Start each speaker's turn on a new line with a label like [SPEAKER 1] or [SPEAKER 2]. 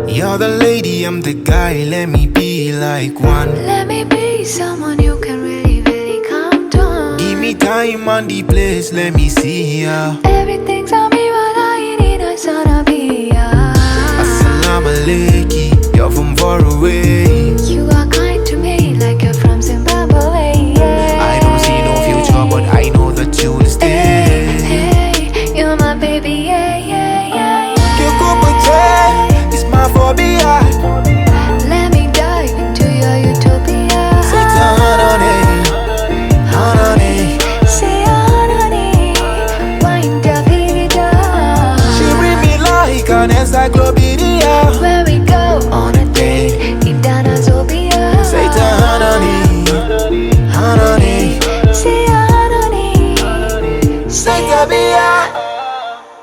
[SPEAKER 1] You're the lady, I'm the guy, let me be like one.
[SPEAKER 2] Let me be someone you can really, really count on.
[SPEAKER 1] Give me time and the place, let me see ya.
[SPEAKER 2] Everything's on me while I need a son of
[SPEAKER 1] Assalamu alaikum, you're from far away.
[SPEAKER 2] You are kind to me like you're from Zimbabwe.
[SPEAKER 1] I don't see no future, but I know that you will stay.
[SPEAKER 2] Hey, you're my baby, yeah, yeah, yeah, yeah.
[SPEAKER 1] It's my phobia.
[SPEAKER 2] Let me dive into your utopia.
[SPEAKER 1] Say honey,
[SPEAKER 2] Say honey, wind up, hit it up.
[SPEAKER 1] she read me like an encyclopedia.